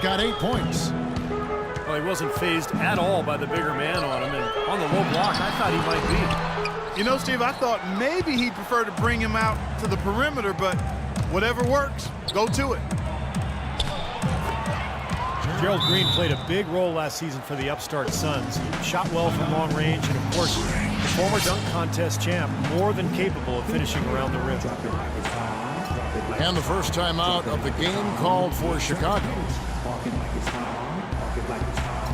got 8 points. Well, he wasn't phased at all by the bigger man on him, and on the low block, I thought he might be. You know, Steve, I thought maybe he'd prefer to bring him out to the perimeter, but whatever works, go to it. Gerald Green played a big role last season for the upstart Suns. He shot well from long range, and of course, the former dunk contest champ, more than capable of finishing around the rim. And the first time out of the game called for Chicago.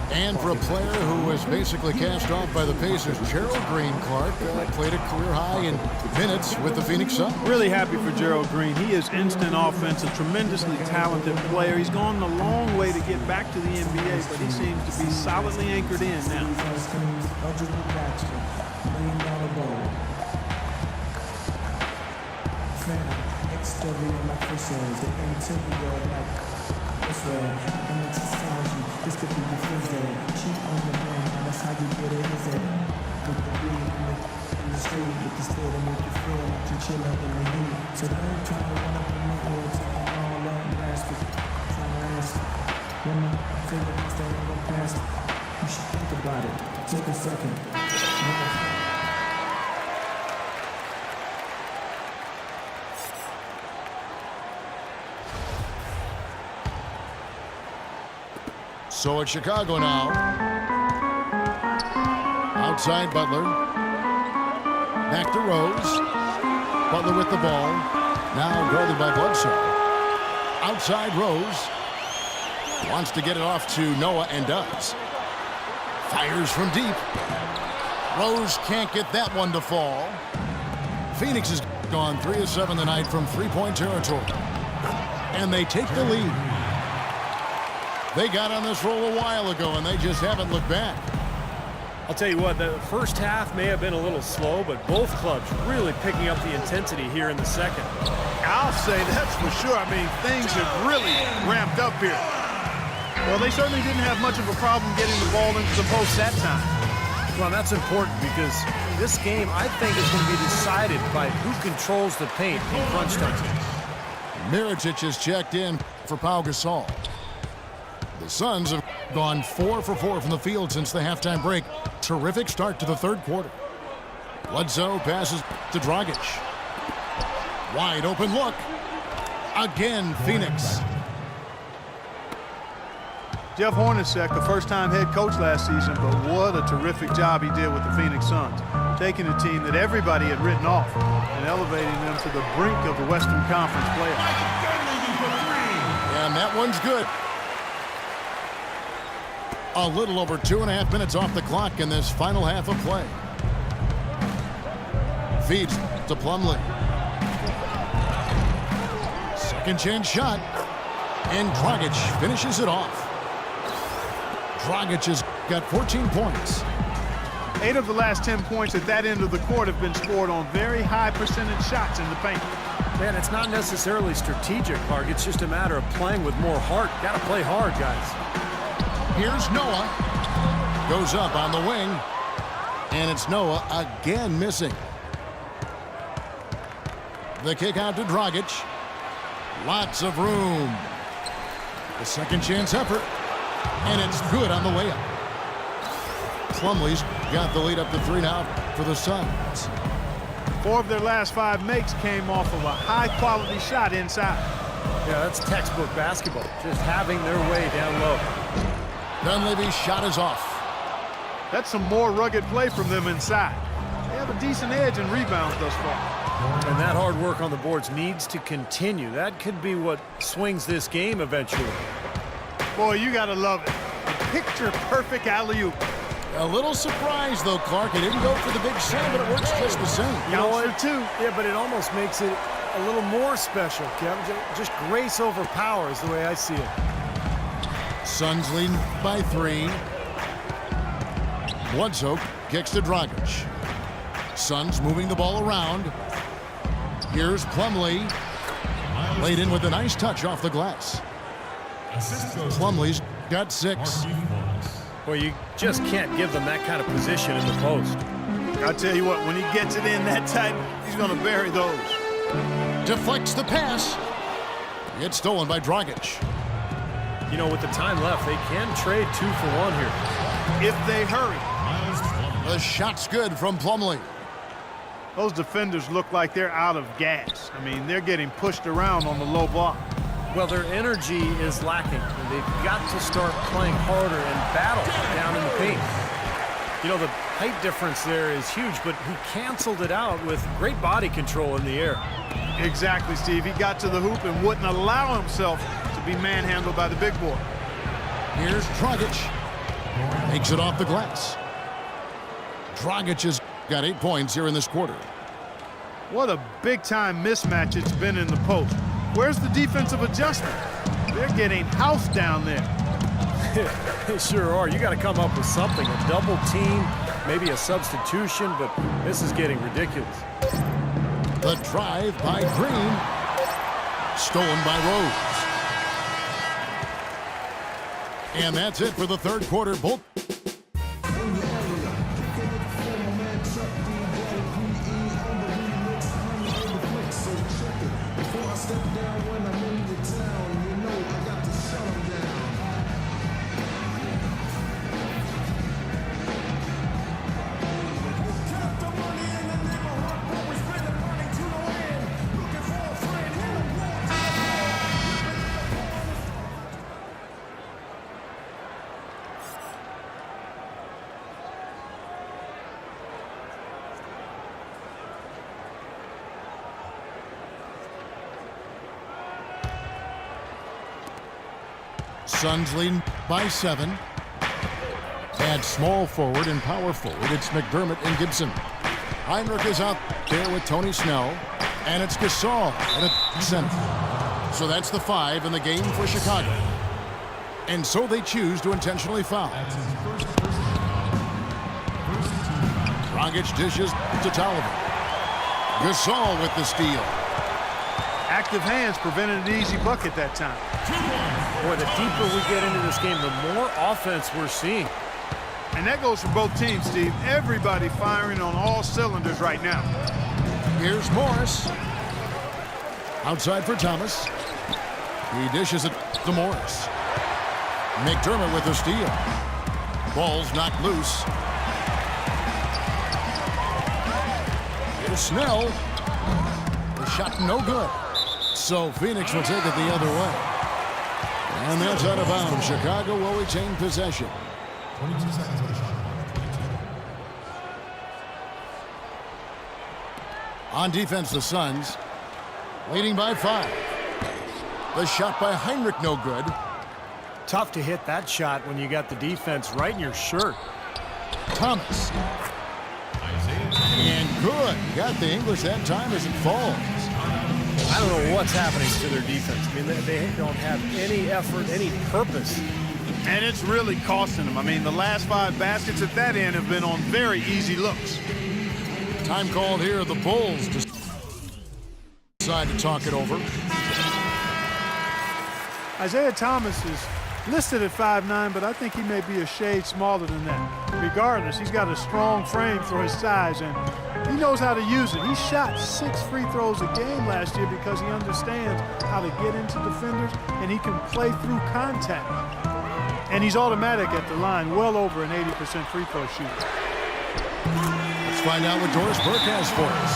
And for a player who was basically cast off by the Pacers, Gerald Green, Clark, played a career high in minutes with the Phoenix Suns. Really happy for Gerald Green. He is instant offense, a tremendously talented player. He's gone a long way to get back to the NBA, but he seems to be solidly anchored in now. This could be the first day. Cheat on the man, that's how you get it, is it? With the beat in the street, with the still to make you feel like you chill up in the heat. So don't try to run up in my words and all that last week. Try to ask when my favorite things that ever passed. You should think about it. Take a second. So it's Chicago now. Outside Butler. Back to Rose. Butler with the ball. Now guarded by Bledsoe. Outside Rose. Wants to get it off to Noah and does. Fires from deep. Rose can't get that one to fall. Phoenix has gone 3 of 7 tonight from three-point territory. And they take the lead. They got on this roll a while ago, and they just haven't looked back. I'll tell you what, the first half may have been a little slow, but both clubs really picking up the intensity here in the second. I'll say that's for sure. I mean, things have really ramped up here. Well, they certainly didn't have much of a problem getting the ball into the post that time. Well, that's important because this game, I think, is going to be decided by who controls the paint in crunch time. Mirotic has checked in for Pau Gasol. The Suns have gone 4 for 4 from the field since the halftime break. Terrific start to the third quarter. Bledsoe passes to Dragic. Wide open look. Again, Phoenix. Jeff Hornacek, the first-time head coach last season, but what a terrific job he did with the Phoenix Suns, taking a team that everybody had written off and elevating them to the brink of the Western Conference playoffs. And that one's good. A little over 2.5 minutes off the clock in this final half of play. Feeds to Plumlee. Second chance shot. And Dragic finishes it off. Dragic has got 14 points. 8 of the last 10 points at that end of the court have been scored on very high percentage shots in the paint. Man, it's not necessarily strategic, Clark. It's just a matter of playing with more heart. Got to play hard, guys. Here's Noah. Goes up on the wing. And it's Noah again missing. The kick out to Dragic. Lots of room. The second chance effort. And it's good on the layup. Plumlee's got the lead up to 3 now for the Suns. 4 of their last 5 makes came off of a high-quality shot inside. Yeah, that's textbook basketball. Just having their way down low. Dunleavy's shot is off. That's some more rugged play from them inside. They have a decent edge in rebounds thus far. And that hard work on the boards needs to continue. That could be what swings this game eventually. Boy, you got to love it. Picture-perfect alley-oop. A little surprised, though, Clark. He didn't go for the big shot, but it works just the same. You know what? For 2. Yeah, but it almost makes it a little more special, Kevin. Just grace over power is the way I see it. Suns leading by 3. Bledsoe kicks to Dragic. Suns moving the ball around. Here's Plumlee. Laid in with a nice touch off the glass. Plumlee's got 6. Well, you just can't give them that kind of position in the post. I'll tell you what, when he gets it in that tight, he's going to bury those. Deflects the pass. It's stolen by Dragic. You know, with the time left, they can trade 2 for 1 here. If they hurry. The shot's good from Plumlee. Those defenders look like they're out of gas. I mean, they're getting pushed around on the low block. Well, their energy is lacking, and they've got to start playing harder and battle down in the paint. You know, the height difference there is huge, but he canceled it out with great body control in the air. Exactly, Steve. He got to the hoop and wouldn't allow himself to be manhandled by the big boy. Here's Dragic. Takes it off the glass. Dragic has got 8 points here in this quarter. What a big-time mismatch it's been in the post. Where's the defensive adjustment? They're getting housed down there. They sure are. You got to come up with something. A double team, maybe a substitution, but this is getting ridiculous. The drive by Green. Stolen by Rose. And that's it for the third quarter. Both. Suns lead by 7. At small forward and power forward, it's McDermott and Gibson. Heinrich is out there with Tony Snell, and it's Gasol at center. So that's the 5 in the game for Chicago. And so they choose to intentionally foul. Dragic dishes to Tolliver. Gasol with the steal. Active hands prevented an easy bucket that time. Boy, the deeper we get into this game, the more offense we're seeing. And that goes for both teams, Steve. Everybody firing on all cylinders right now. Here's Morris. Outside for Thomas. He dishes it to Morris. McDermott with the steal. Ball's knocked loose. Here's Snell. The shot no good. So Phoenix will take it the other way. And that's out of bounds. Chicago will retain possession. 22 seconds of the shot. On defense, the Suns leading by 5. The shot by Heinrich no good. Tough to hit that shot when you got the defense right in your shirt. Thomas. And good. Got the English that time as it falls. I don't know what's happening to their defense. I mean, they don't have any effort, any purpose. And it's really costing them. I mean, the last 5 baskets at that end have been on very easy looks. Time called here. The Bulls decide to talk it over. Isaiah Thomas is listed at 5'9", but I think he may be a shade smaller than that. Regardless, he's got a strong frame for his size, and he knows how to use it. He shot 6 free throws a game last year because he understands how to get into defenders, and he can play through contact. And he's automatic at the line, well over an 80% free throw shooter. Let's find out what Doris Burke has for us.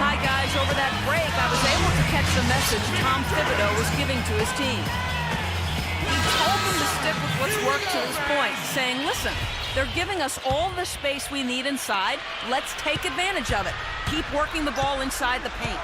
Hi, guys. Over that break, I was able to catch the message Tom Thibodeau was giving to his team. He told them to stick with what's worked to this point, saying, listen, they're giving us all the space we need inside. Let's take advantage of it. Keep working the ball inside the paint.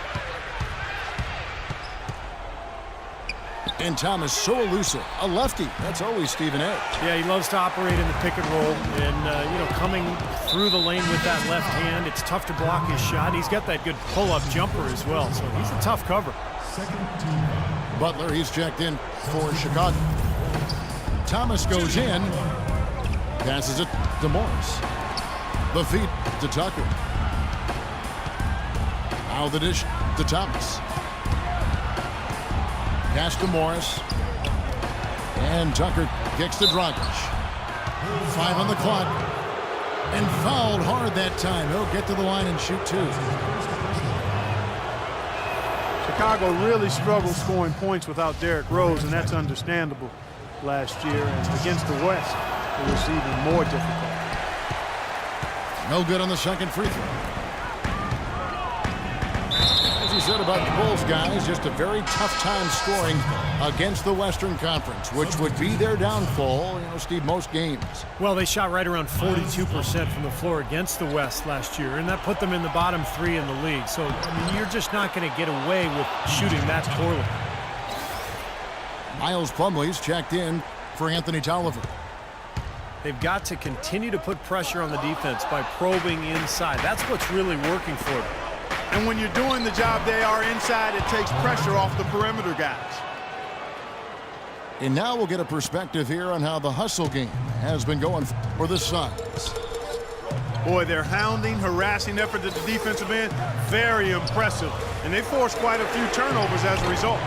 And Thomas so elusive. A lefty. That's always Stephen A. Yeah, he loves to operate in the pick and roll. And, you know, coming through the lane with that left hand, it's tough to block his shot. He's got that good pull-up jumper as well, so he's a tough cover. Butler, he's checked in for Chicago. Thomas goes in. Passes it to Morris. The feed to Tucker. Now the dish to Thomas. Pass to Morris. And Tucker kicks to Dragic. 5 on the clock. And fouled hard that time. He'll get to the line and shoot 2. Chicago really struggled scoring points without Derrick Rose, and that's understandable last year. And against the West, it was even more difficult. No good on the second free throw. As you said about the Bulls, guys, just a very tough time scoring against the Western Conference, which would be their downfall, Steve, most games. Well, they shot right around 42% from the floor against the West last year, and that put them in the bottom 3 in the league. So, you're just not going to get away with shooting that poorly. Miles Plumlee's checked in for Anthony Tolliver. They've got to continue to put pressure on the defense by probing inside. That's what's really working for them. And when you're doing the job they are inside, it takes pressure off the perimeter guys. And now we'll get a perspective here on how the hustle game has been going for the Suns. Boy, their hounding, harassing effort at the defensive end, very impressive. And they forced quite a few turnovers as a result.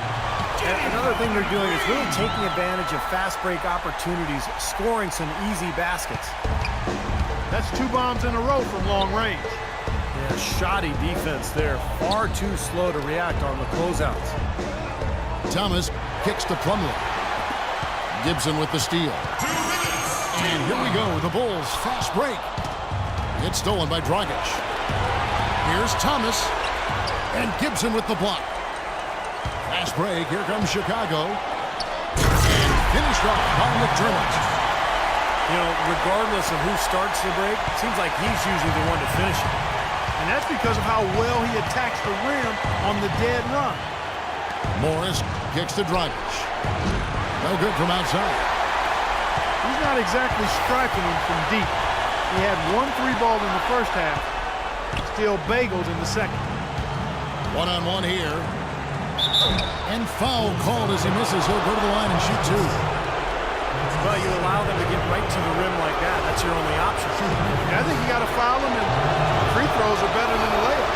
And another thing they're doing is really taking advantage of fast break opportunities, scoring some easy baskets. That's 2 bombs in a row from long range. Yeah, shoddy defense there. Far too slow to react on the closeouts. Thomas kicks to Plumlee. Gibson with the steal. And here we go, the Bulls fast break. It's stolen by Dragic. Here's Thomas. And Gibson with the block. Fast break, here comes Chicago. And finished off by McDermott. Regardless of who starts the break, it seems like he's usually the one to finish it. And that's because of how well he attacks the rim on the dead run. Morris kicks to Dragic. No good from outside. He's not exactly striking him from deep. He had 1 3-ball in the first half, still bageled in the second. One-on-one here. And foul called as he misses. He'll go to the line and shoot 2. Well, you allow them to get right to the rim like that. That's your only option. I think you got to foul him, and free throws are better than the layup.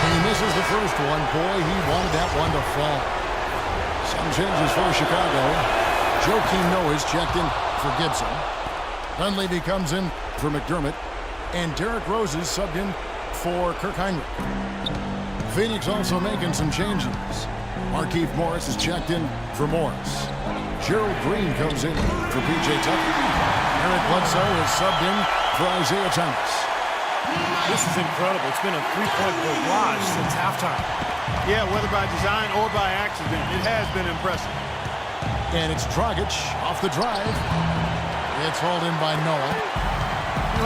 When he misses the first one, boy, he wanted that one to fall. Some changes for Chicago. Joakim Noah is checked in for Gibson. Dunleavy comes in for McDermott. And Derrick Rose is subbed in for Kirk Heinrich. Phoenix also making some changes. Markieff Morris is checked in for Morris. Gerald Green comes in for P.J. Tucker. Eric Bledsoe is subbed in for Isaiah Thomas. This is incredible. It's been a 3-point barrage since halftime. Yeah, whether by design or by accident, it has been impressive. And it's Dragic off the drive. It's hauled in by Noah.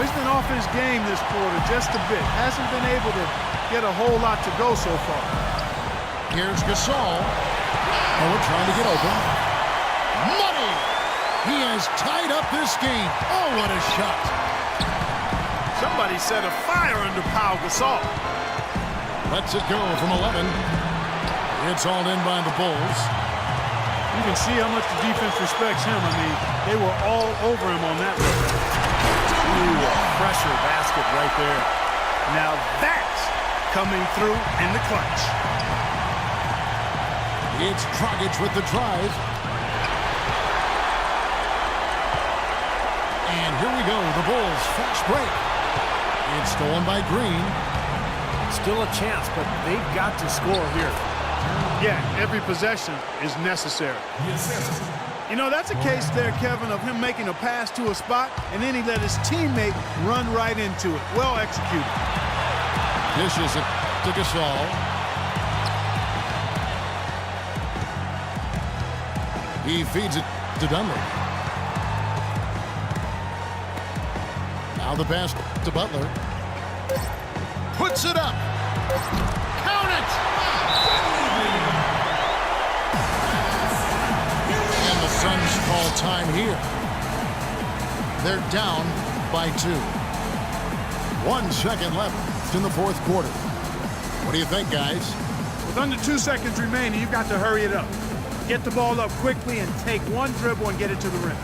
He's been off his game this quarter just a bit. Hasn't been able to get a whole lot to go so far. Here's Gasol. Noah trying to get open. Money! He has tied up this game. Oh, what a shot. Somebody set a fire under Pau Gasol. Lets it go from 11. It's hauled in by the Bulls. You can see how much the defense respects him. I mean, they were all over him on that one. Ooh, a pressure basket right there. Now that's coming through in the clutch. It's Dragic with the drive. And here we go, the Bulls fast break. It's stolen by Green. Still a chance, but they've got to score here. Yeah, every possession is necessary. That's a case there, Kevin, of him making a pass to a spot, and then he let his teammate run right into it. Well executed. Dishes it to Gasol. He feeds it to Dunleavy. Now the pass to Butler. Puts it up. Count it! And the Suns call time here. They're down by 2. 1 second left in the fourth quarter. What do you think, guys? With under 2 seconds remaining, you've got to hurry it up. Get the ball up quickly and take 1 dribble and get it to the rim.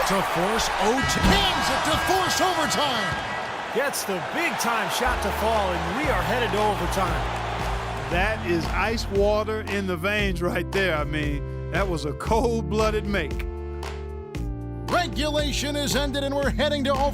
To force to force overtime. Gets the big-time shot to fall, and we are headed to overtime. That is ice water in the veins right there. I mean, That was a cold-blooded make. Regulation is ended, and we're heading to over.